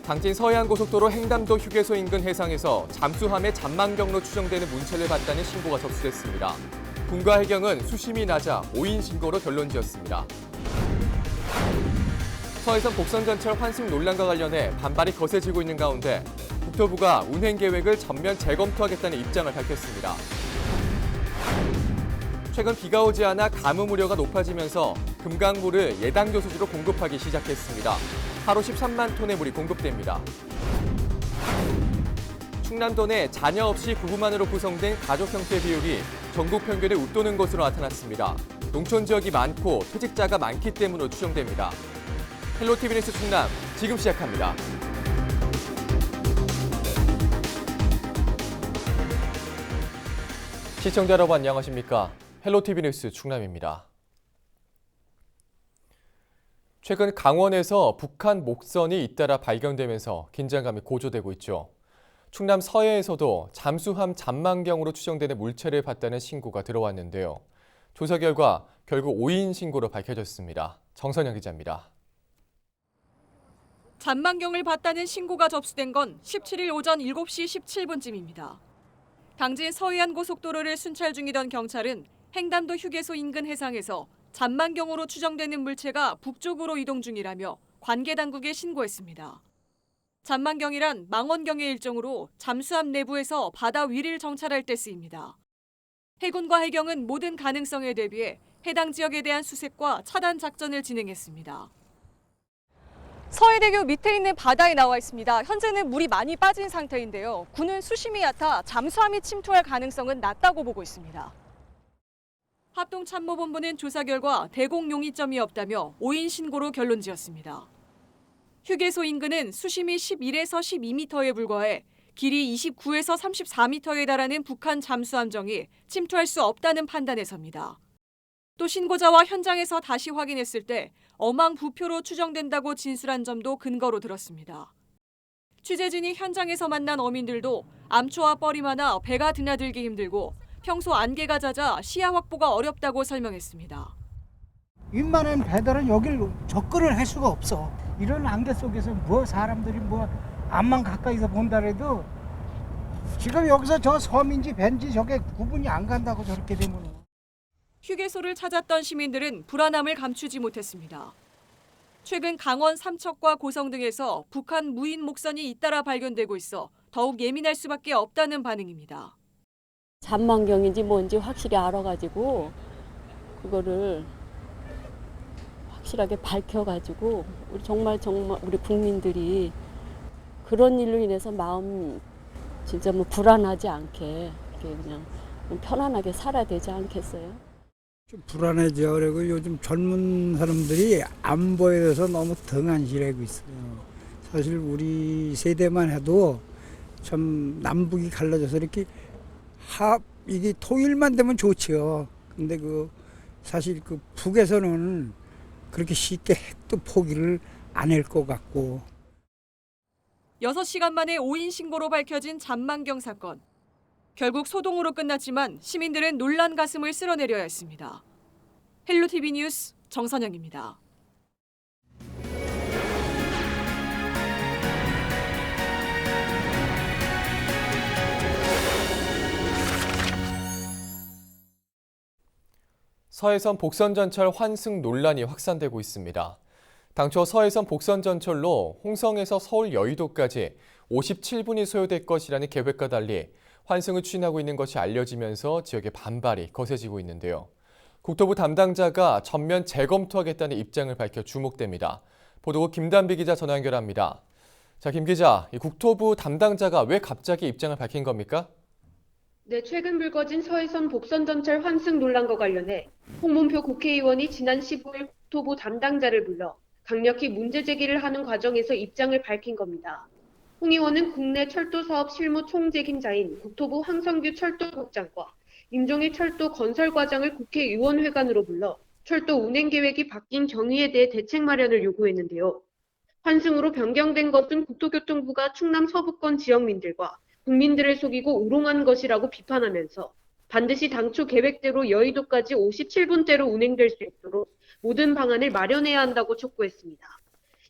당진 서해안고속도로 횡담도 휴게소 인근 해상에서 잠수함의 잔망경로 추정되는 문체를 봤다는 신고가 접수됐습니다. 군과 해경은 수심이 낮아 오인 신고로 결론지었습니다. 서해선 복선전철 환승 논란과 관련해 반발이 거세지고 있는 가운데 국토부가 운행 계획을 전면 재검토하겠다는 입장을 밝혔습니다. 최근 비가 오지 않아 가뭄 우려가 높아지면서 금강물을 예당교수지로 공급하기 시작했습니다. 하루 13만 톤의 물이 공급됩니다. 충남도 내 자녀 없이 부부만으로 구성된 가족 형태 비율이 전국 평균에 웃도는 것으로 나타났습니다. 농촌 지역이 많고 퇴직자가 많기 때문으로 추정됩니다. 헬로티비 뉴스 충남 지금 시작합니다. 시청자 여러분 안녕하십니까? 헬로티비 뉴스 충남입니다. 최근 강원에서 북한 목선이 잇따라 발견되면서 긴장감이 고조되고 있죠. 충남 서해에서도 잠수함 잔망경으로 추정되는 물체를 봤다는 신고가 들어왔는데요. 조사 결과 결국 오인 신고로 밝혀졌습니다. 정선영 기자입니다. 잔망경을 봤다는 신고가 접수된 건 17일 오전 7시 17분쯤입니다. 당진 서해안고속도로를 순찰 중이던 경찰은 횡담도 휴게소 인근 해상에서 잔망경으로 추정되는 물체가 북쪽으로 이동 중이라며 관계 당국에 신고했습니다. 잔망경이란 망원경의 일종으로 잠수함 내부에서 바다 위를 정찰할 때 쓰입니다. 해군과 해경은 모든 가능성에 대비해 해당 지역에 대한 수색과 차단 작전을 진행했습니다. 서해대교 밑에 있는 바다에 나와 있습니다. 현재는 물이 많이 빠진 상태인데요. 군은 수심이 얕아 잠수함이 침투할 가능성은 낮다고 보고 있습니다. 합동참모본부는 조사 결과 대공 용의점이 없다며 오인 신고로 결론지었습니다. 휴게소 인근은 수심이 11에서 12m에 불과해 길이 29에서 34m에 달하는 북한 잠수함정이 침투할 수 없다는 판단에 섭니다. 또 신고자와 현장에서 다시 확인했을 때 어망부표로 추정된다고 진술한 점도 근거로 들었습니다. 취재진이 현장에서 만난 어민들도 암초와 뻘이 많아 배가 드나들기 힘들고 평소 안개가 잦아 시야 확보가 어렵다고 설명했습니다. 웬만한 배들은 여길 접근을 할 수가 없어. 이런 안개 속에서 사람들이 암만 가까이서 본다 해도 지금 여기서 저 섬인지 배인지 저게 구분이 안 간다고 저렇게 되면. 휴게소를 찾았던 시민들은 불안함을 감추지 못했습니다. 최근 강원 삼척과 고성 등에서 북한 무인 목선이 잇따라 발견되고 있어 더욱 예민할 수밖에 없다는 반응입니다. 잔망경인지 뭔지 확실히 알아가지고 그거를 확실하게 밝혀가지고 우리 정말 우리 국민들이 그런 일로 인해서 마음 진짜 불안하지 않게 이렇게 그냥 편안하게 살아야 되지 않겠어요? 좀 불안해져. 그리고 요즘 젊은 사람들이 안보에 대해서 너무 등한시하고 있어요. 사실 우리 세대만 해도 참 남북이 갈라져서 이렇게 이게 통일만 되면 좋죠. 근데 사실 북에서는 그렇게 쉽게 핵도 포기를 안 할 것 같고. 6시간 만에 오인 신고로 밝혀진 잔망경 사건. 결국 소동으로 끝났지만 시민들은 놀란 가슴을 쓸어내려야 했습니다. 헬로티비 뉴스 정선영입니다. 서해선 복선전철 환승 논란이 확산되고 있습니다. 당초 서해선 복선전철로 홍성에서 서울 여의도까지 57분이 소요될 것이라는 계획과 달리 환승을 추진하고 있는 것이 알려지면서 지역의 반발이 거세지고 있는데요. 국토부 담당자가 전면 재검토하겠다는 입장을 밝혀 주목됩니다. 보도국 김단비 기자 전화 연결합니다. 자, 김 기자, 이 국토부 담당자가 왜 갑자기 입장을 밝힌 겁니까? 네, 최근 불거진 서해선 복선전철 환승 논란과 관련해 홍문표 국회의원이 지난 15일 국토부 담당자를 불러 강력히 문제 제기를 하는 과정에서 입장을 밝힌 겁니다. 홍 의원은 국내 철도 사업 실무 총책임자인 국토부 황성규 철도국장과 임종희 철도 건설과장을 국회의원회관으로 불러 철도 운행 계획이 바뀐 경위에 대해 대책 마련을 요구했는데요. 환승으로 변경된 것은 국토교통부가 충남 서부권 지역민들과 국민들을 속이고 우롱한 것이라고 비판하면서 반드시 당초 계획대로 여의도까지 57분대로 운행될 수 있도록 모든 방안을 마련해야 한다고 촉구했습니다.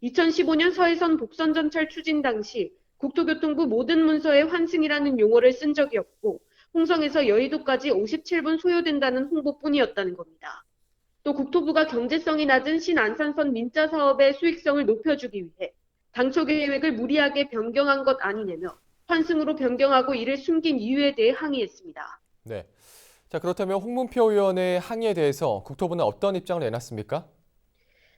2015년 서해선 복선전철 추진 당시 국토교통부 모든 문서에 환승이라는 용어를 쓴 적이 없고 홍성에서 여의도까지 57분 소요된다는 홍보뿐이었다는 겁니다. 또 국토부가 경제성이 낮은 신안산선 민자 사업의 수익성을 높여주기 위해 당초 계획을 무리하게 변경한 것 아니냐며 환승으로 변경하고 이를 숨긴 이유에 대해 항의했습니다. 네. 자, 그렇다면 홍문표 의원의 항의에 대해서 국토부는 어떤 입장을 내놨습니까?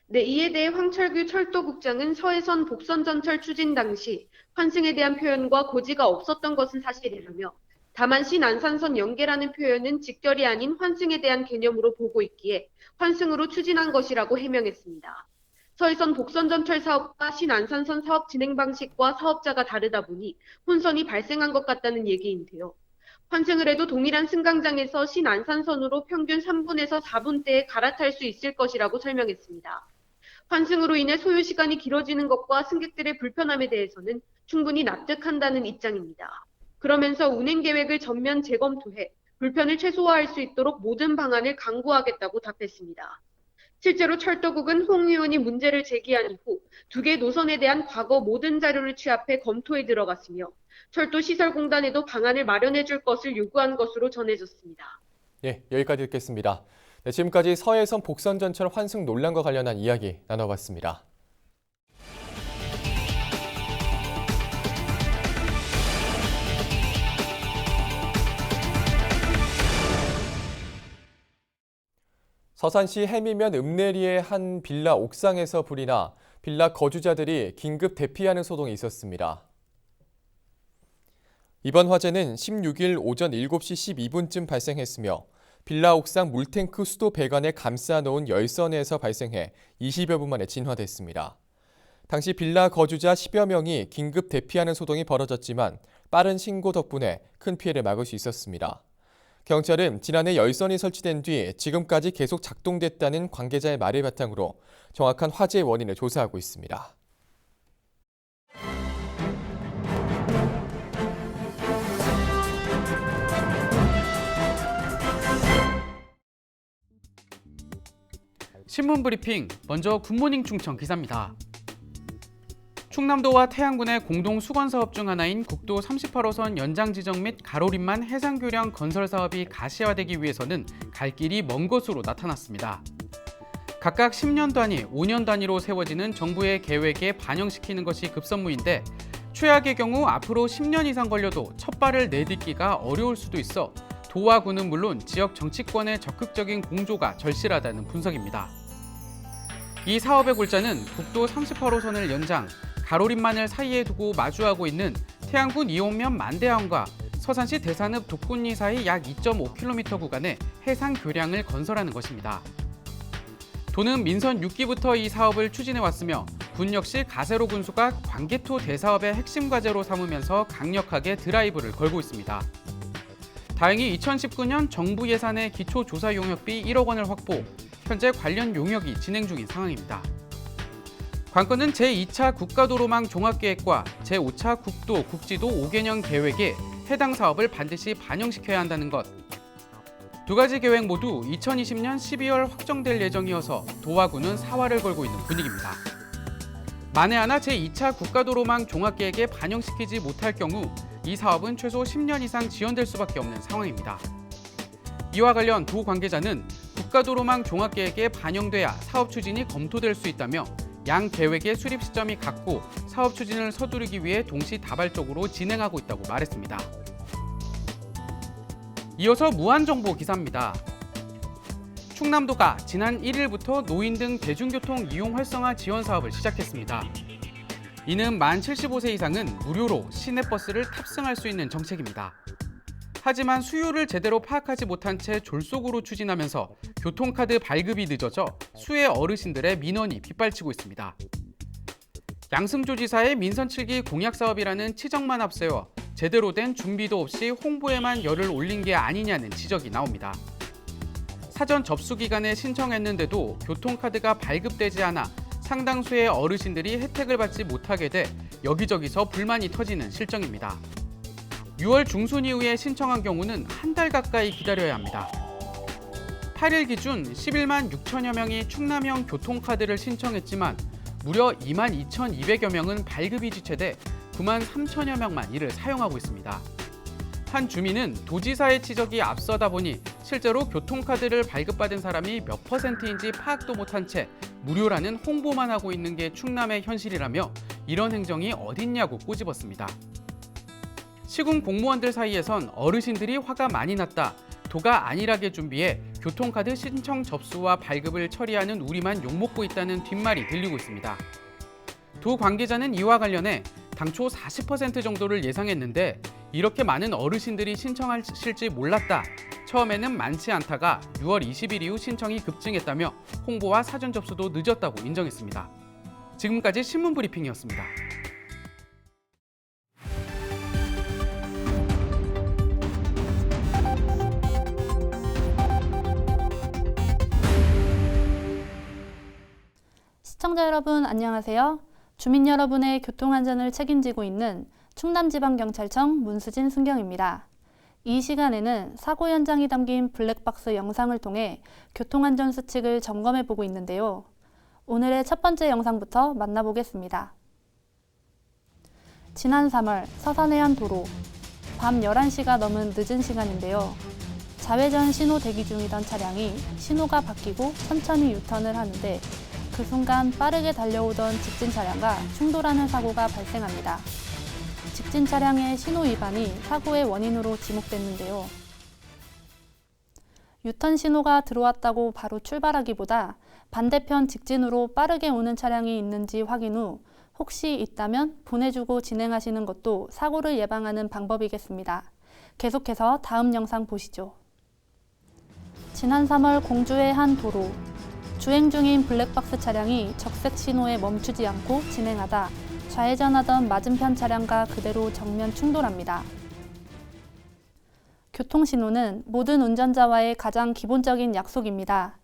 네, 이에 대해 황철규 철도국장은 서해선 복선전철 추진 당시 환승에 대한 표현과 고지가 없었던 것은 사실이라며 다만 신안산선 연계라는 표현은 직결이 아닌 환승에 대한 개념으로 보고 있기에 환승으로 추진한 것이라고 해명했습니다. 서해선 복선전철 사업과 신안산선 사업 진행 방식과 사업자가 다르다 보니 혼선이 발생한 것 같다는 얘기인데요. 환승을 해도 동일한 승강장에서 신안산선으로 평균 3분에서 4분대에 갈아탈 수 있을 것이라고 설명했습니다. 환승으로 인해 소요 시간이 길어지는 것과 승객들의 불편함에 대해서는 충분히 납득한다는 입장입니다. 그러면서 운행 계획을 전면 재검토해 불편을 최소화할 수 있도록 모든 방안을 강구하겠다고 답했습니다. 실제로 철도국은 홍 의원이 문제를 제기한 이후 두 개 노선에 대한 과거 모든 자료를 취합해 검토에 들어갔으며 철도시설공단에도 방안을 마련해 줄 것을 요구한 것으로 전해졌습니다. 예, 여기까지 듣겠습니다. 네, 지금까지 서해선 복선전철 환승 논란과 관련한 이야기 나눠봤습니다. 서산시 해미면 읍내리의 한 빌라 옥상에서 불이 나 빌라 거주자들이 긴급 대피하는 소동이 있었습니다. 이번 화재는 16일 오전 7시 12분쯤 발생했으며 빌라 옥상 물탱크 수도 배관에 감싸놓은 열선에서 발생해 20여 분 만에 진화됐습니다. 당시 빌라 거주자 10여 명이 긴급 대피하는 소동이 벌어졌지만 빠른 신고 덕분에 큰 피해를 막을 수 있었습니다. 경찰은 지난해 열선이 설치된 뒤 지금까지 계속 작동됐다는 관계자의 말을 바탕으로 정확한 화재의 원인을 조사하고 있습니다. 신문 브리핑, 먼저 굿모닝 충청 기사입니다. 충남도와 태안군의 공동 수건 사업 중 하나인 국도 38호선 연장 지정 및 가로림만 해상교량 건설 사업이 가시화되기 위해서는 갈 길이 먼 것으로 나타났습니다. 각각 10년 단위, 5년 단위로 세워지는 정부의 계획에 반영시키는 것이 급선무인데 최악의 경우 앞으로 10년 이상 걸려도 첫 발을 내딛기가 어려울 수도 있어 도와 군은 물론 지역 정치권의 적극적인 공조가 절실하다는 분석입니다. 이 사업의 골자는 국도 38호선을 연장, 가로림만을 사이에 두고 마주하고 있는 태안군 이온면 만대항과 서산시 대산읍 독군리 사이 약 2.5km 구간의 해상 교량을 건설하는 것입니다. 도는 민선 6기부터 이 사업을 추진해왔으며 군 역시 가세로 군수가 광개토 대사업의 핵심 과제로 삼으면서 강력하게 드라이브를 걸고 있습니다. 다행히 2019년 정부 예산의 기초조사 용역비 1억 원을 확보, 현재 관련 용역이 진행 중인 상황입니다. 관건은 제2차 국가도로망 종합계획과 제5차 국도, 국지도 5개년 계획에 해당 사업을 반드시 반영시켜야 한다는 것. 두 가지 계획 모두 2020년 12월 확정될 예정이어서 도와 군은 사활을 걸고 있는 분위기입니다. 만에 하나 제2차 국가도로망 종합계획에 반영시키지 못할 경우 이 사업은 최소 10년 이상 지연될 수밖에 없는 상황입니다. 이와 관련 도 관계자는 국가도로망 종합계획에 반영돼야 사업 추진이 검토될 수 있다며 양 계획의 수립 시점이 같고 사업 추진을 서두르기 위해 동시다발적으로 진행하고 있다고 말했습니다. 이어서 무한정보 기사입니다. 충남도가 지난 1일부터 노인 등 대중교통 이용 활성화 지원 사업을 시작했습니다. 이는 만 75세 이상은 무료로 시내버스를 탑승할 수 있는 정책입니다. 하지만 수요를 제대로 파악하지 못한 채 졸속으로 추진하면서 교통카드 발급이 늦어져 수의 어르신들의 민원이 빗발치고 있습니다. 양승조 지사의 민선 7기 공약 사업이라는 치적만 앞세워 제대로 된 준비도 없이 홍보에만 열을 올린 게 아니냐는 지적이 나옵니다. 사전 접수 기간에 신청했는데도 교통카드가 발급되지 않아 상당수의 어르신들이 혜택을 받지 못하게 돼 여기저기서 불만이 터지는 실정입니다. 6월 중순 이후에 신청한 경우는 한 달 가까이 기다려야 합니다. 8일 기준 11만 6천여 명이 충남형 교통카드를 신청했지만 무려 22,200여 명은 발급이 지체돼 9만 3천여 명만 이를 사용하고 있습니다. 한 주민은 도지사의 지적이 앞서다 보니 실제로 교통카드를 발급받은 사람이 몇 %인지 파악도 못한 채 무료라는 홍보만 하고 있는 게 충남의 현실이라며 이런 행정이 어딨냐고 꼬집었습니다. 시군 공무원들 사이에선 어르신들이 화가 많이 났다, 도가 안일하게 준비해 교통카드 신청 접수와 발급을 처리하는 우리만 욕먹고 있다는 뒷말이 들리고 있습니다. 도 관계자는 이와 관련해 당초 40% 정도를 예상했는데 이렇게 많은 어르신들이 신청하실지 몰랐다. 처음에는 많지 않다가 6월 20일 이후 신청이 급증했다며 홍보와 사전 접수도 늦었다고 인정했습니다. 지금까지 신문 브리핑이었습니다. 시청자 여러분 안녕하세요. 주민 여러분의 교통안전을 책임지고 있는 충남지방경찰청 문수진 순경입니다. 이 시간에는 사고 현장이 담긴 블랙박스 영상을 통해 교통안전 수칙을 점검해보고 있는데요. 오늘의 첫 번째 영상부터 만나보겠습니다. 지난 3월 서산의 한 도로, 밤 11시가 넘은 늦은 시간인데요. 좌회전 신호 대기 중이던 차량이 신호가 바뀌고 천천히 유턴을 하는데 그 순간 빠르게 달려오던 직진 차량과 충돌하는 사고가 발생합니다. 직진 차량의 신호 위반이 사고의 원인으로 지목됐는데요. 유턴 신호가 들어왔다고 바로 출발하기보다 반대편 직진으로 빠르게 오는 차량이 있는지 확인 후 혹시 있다면 보내주고 진행하시는 것도 사고를 예방하는 방법이겠습니다. 계속해서 다음 영상 보시죠. 지난 3월 공주의 한 도로, 주행 중인 블랙박스 차량이 적색 신호에 멈추지 않고 진행하다 좌회전하던 맞은편 차량과 그대로 정면 충돌합니다. 교통신호는 모든 운전자와의 가장 기본적인 약속입니다.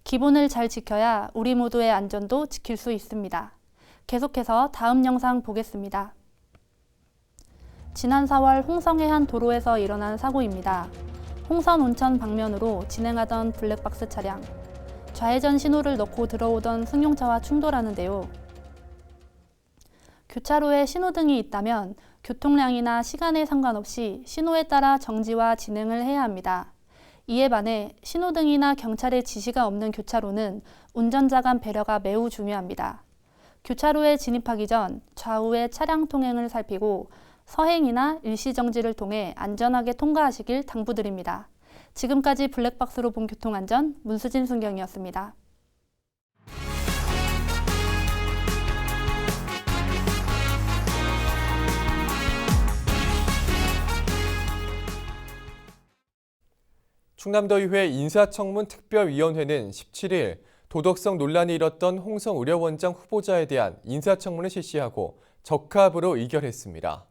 기본을 잘 지켜야 우리 모두의 안전도 지킬 수 있습니다. 계속해서 다음 영상 보겠습니다. 지난 4월 홍성의 한 도로에서 일어난 사고입니다. 홍선 온천 방면으로 진행하던 블랙박스 차량. 좌회전 신호를 넣고 들어오던 승용차와 충돌하는데요. 교차로에 신호등이 있다면 교통량이나 시간에 상관없이 신호에 따라 정지와 진행을 해야 합니다. 이에 반해 신호등이나 경찰의 지시가 없는 교차로는 운전자 간 배려가 매우 중요합니다. 교차로에 진입하기 전 좌우의 차량 통행을 살피고 서행이나 일시정지를 통해 안전하게 통과하시길 당부드립니다. 지금까지 블랙박스로 본 교통안전 문수진 순경이었습니다. 충남도의회 인사청문 특별위원회는 17일 도덕성 논란이 일었던 홍성의료원장 후보자에 대한 인사청문을 실시하고 적합으로 의결했습니다.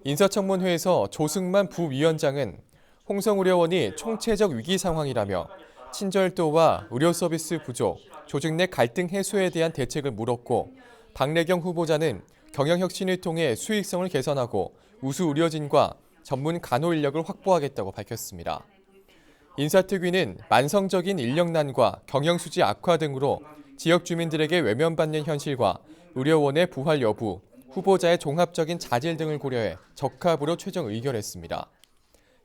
인사청문회에서 조승만 부위원장은 홍성의료원이 총체적 위기 상황이라며 친절도와 의료 서비스 부족, 조직 내 갈등 해소에 대한 대책을 물었고 박래경 후보자는 경영혁신을 통해 수익성을 개선하고 우수 의료진과 전문 간호 인력을 확보하겠다고 밝혔습니다. 인사특위는 만성적인 인력난과 경영수지 악화 등으로 지역 주민들에게 외면받는 현실과 의료원의 부활 여부, 후보자의 종합적인 자질 등을 고려해 적합으로 최종 의결했습니다.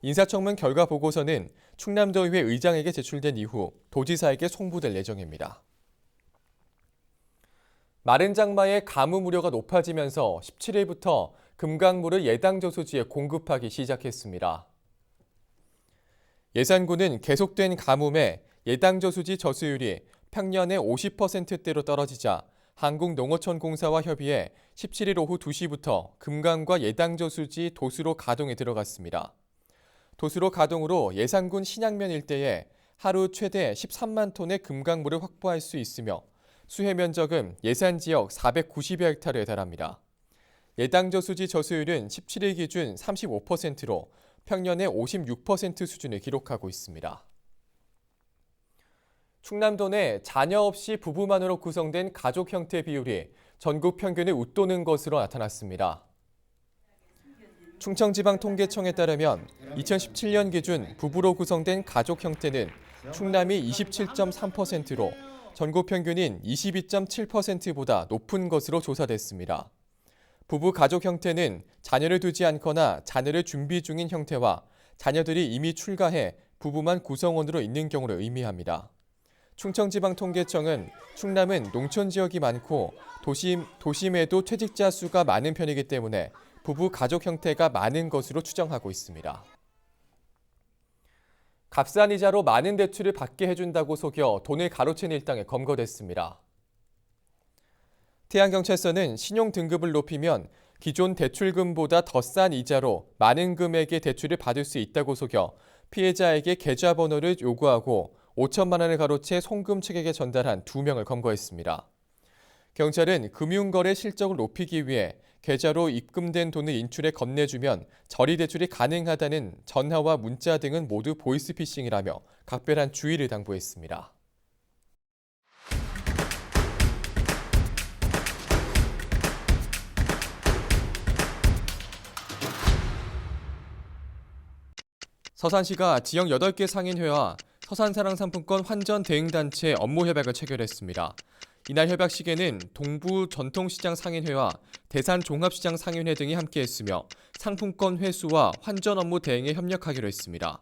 인사청문 결과 보고서는 충남도의회 의장에게 제출된 이후 도지사에게 송부될 예정입니다. 마른 장마에 가뭄 우려가 높아지면서 17일부터 금강물을 예당저수지에 공급하기 시작했습니다. 예산군은 계속된 가뭄에 예당저수지 저수율이 평년의 50%대로 떨어지자 한국농어촌공사와 협의해 17일 오후 2시부터 금강과 예당저수지 도수로 가동에 들어갔습니다. 도수로 가동으로 예산군 신양면 일대에 하루 최대 13만 톤의 금강물을 확보할 수 있으며 수해 면적은 예산 지역 490여 헥타르에 달합니다. 예당저수지 저수율은 17일 기준 35%로 평년의 56% 수준을 기록하고 있습니다. 충남도 내 자녀 없이 부부만으로 구성된 가족 형태 비율이 전국 평균을 웃도는 것으로 나타났습니다. 충청지방통계청에 따르면 2017년 기준 부부로 구성된 가족 형태는 충남이 27.3%로 전국 평균인 22.7%보다 높은 것으로 조사됐습니다. 부부 가족 형태는 자녀를 두지 않거나 자녀를 준비 중인 형태와 자녀들이 이미 출가해 부부만 구성원으로 있는 경우를 의미합니다. 충청지방통계청은 충남은 농촌 지역이 많고 도심에도 퇴직자 수가 많은 편이기 때문에 부부 가족 형태가 많은 것으로 추정하고 있습니다. 값싼 이자로 많은 대출을 받게 해준다고 속여 돈을 가로챈 일당에 검거됐습니다. 태안경찰서는 신용 등급을 높이면 기존 대출금보다 더 싼 이자로 많은 금액의 대출을 받을 수 있다고 속여 피해자에게 계좌번호를 요구하고 5천만 원을 가로채 송금 측에게 전달한 2명을 검거했습니다. 경찰은 금융거래 실적을 높이기 위해 계좌로 입금된 돈을 인출해 건네주면 저리 대출이 가능하다는 전화와 문자 등은 모두 보이스피싱이라며 각별한 주의를 당부했습니다. 서산시가 지역 8개 상인회와 서산사랑상품권 환전 대행단체 업무 협약을 체결했습니다. 이날 협약식에는 동부전통시장 상인회와 대산종합시장 상인회 등이 함께했으며 상품권 회수와 환전 업무 대행에 협력하기로 했습니다.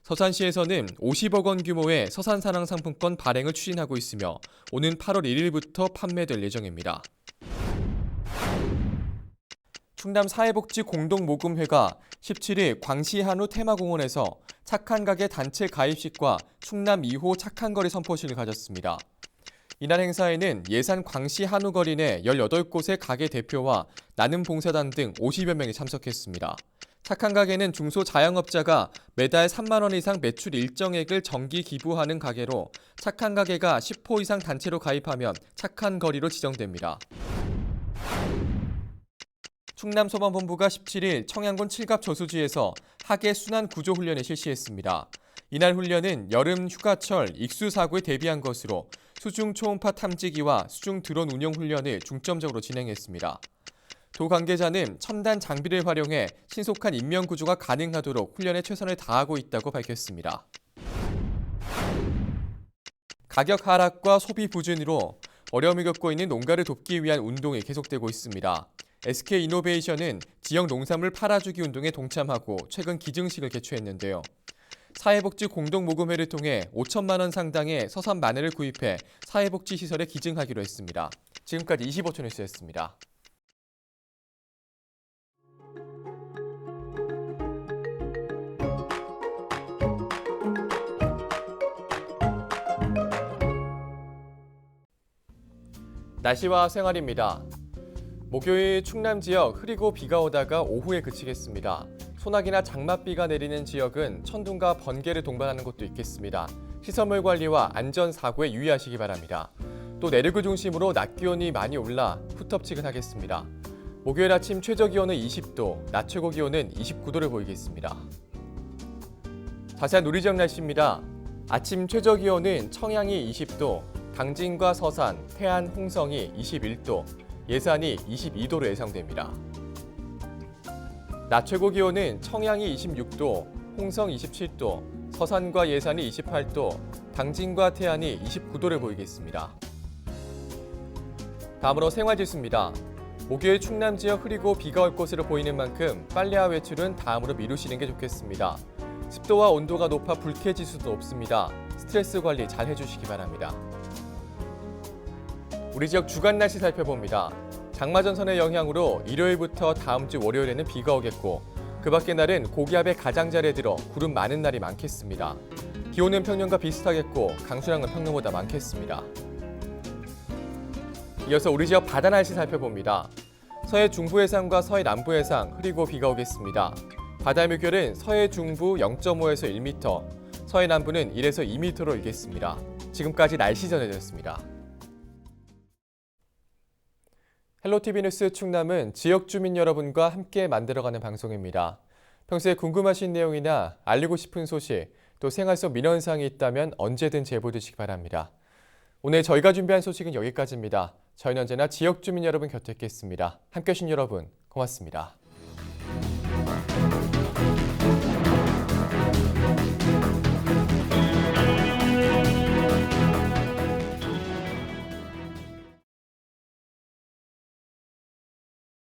서산시에서는 50억 원 규모의 서산사랑상품권 발행을 추진하고 있으며 오는 8월 1일부터 판매될 예정입니다. 충남 사회복지공동모금회가 17일 광시 한우 테마공원에서 착한 가게 단체 가입식과 충남 2호 착한거리 선포식을 가졌습니다. 이날 행사에는 예산 광시 한우거리 내 18곳의 가게 대표와 나눔 봉사단 등 50여 명이 참석했습니다. 착한 가게는 중소자영업자가 매달 3만 원 이상 매출 일정액을 정기 기부하는 가게로 착한 가게가 10호 이상 단체로 가입하면 착한 거리로 지정됩니다. 충남소방본부가 17일 청양군 칠갑 저수지에서 하계 순환 구조 훈련을 실시했습니다. 이날 훈련은 여름 휴가철 익수 사고에 대비한 것으로 수중 초음파 탐지기와 수중 드론 운용 훈련을 중점적으로 진행했습니다. 도 관계자는 첨단 장비를 활용해 신속한 인명 구조가 가능하도록 훈련에 최선을 다하고 있다고 밝혔습니다. 가격 하락과 소비 부진으로 어려움을 겪고 있는 농가를 돕기 위한 운동이 계속되고 있습니다. SK이노베이션은 지역 농산물 팔아주기 운동에 동참하고 최근 기증식을 개최했는데요. 사회복지 공동모금회를 통해 5천만 원 상당의 서산 마늘을 구입해 사회복지시설에 기증하기로 했습니다. 지금까지 25초 뉴스였습니다. 날씨와 생활입니다. 목요일 충남 지역 흐리고 비가 오다가 오후에 그치겠습니다. 소나기나 장맛비가 내리는 지역은 천둥과 번개를 동반하는 곳도 있겠습니다. 시설물 관리와 안전사고에 유의하시기 바랍니다. 또 내륙을 중심으로 낮 기온이 많이 올라 후텁지근하겠습니다. 목요일 아침 최저기온은 20도, 낮 최고기온은 29도를 보이겠습니다. 자세한 우리 지역 날씨입니다. 아침 최저기온은 청양이 20도, 당진과 서산, 태안, 홍성이 21도, 예산이 22도로 예상됩니다. 낮 최고 기온은 청양이 26도, 홍성 27도, 서산과 예산이 28도, 당진과 태안이 29도를 보이겠습니다. 다음으로 생활지수입니다. 목요일 충남 지역 흐리고 비가 올 것으로 보이는 만큼 빨래와 외출은 다음으로 미루시는 게 좋겠습니다. 습도와 온도가 높아 불쾌지수도 높습니다. 스트레스 관리 잘 해주시기 바랍니다. 우리 지역 주간 날씨 살펴봅니다. 장마전선의 영향으로 일요일부터 다음 주 월요일에는 비가 오겠고 그 밖의 날은 고기압의 가장자리에 들어 구름 많은 날이 많겠습니다. 기온은 평년과 비슷하겠고 강수량은 평년보다 많겠습니다. 이어서 우리 지역 바다 날씨 살펴봅니다. 서해 중부 해상과 서해 남부 해상 흐리고 비가 오겠습니다. 바다의 물결은 서해 중부 0.5에서 1m, 서해 남부는 1에서 2m로 일겠습니다. 지금까지 날씨 전해드렸습니다. 헬로티비 뉴스 충남은 지역 주민 여러분과 함께 만들어가는 방송입니다. 평소에 궁금하신 내용이나 알리고 싶은 소식, 또 생활 속 민원사항이 있다면 언제든 제보해 주시기 바랍니다. 오늘 저희가 준비한 소식은 여기까지입니다. 저희는 언제나 지역 주민 여러분 곁에 있겠습니다. 함께해 주신 여러분 고맙습니다.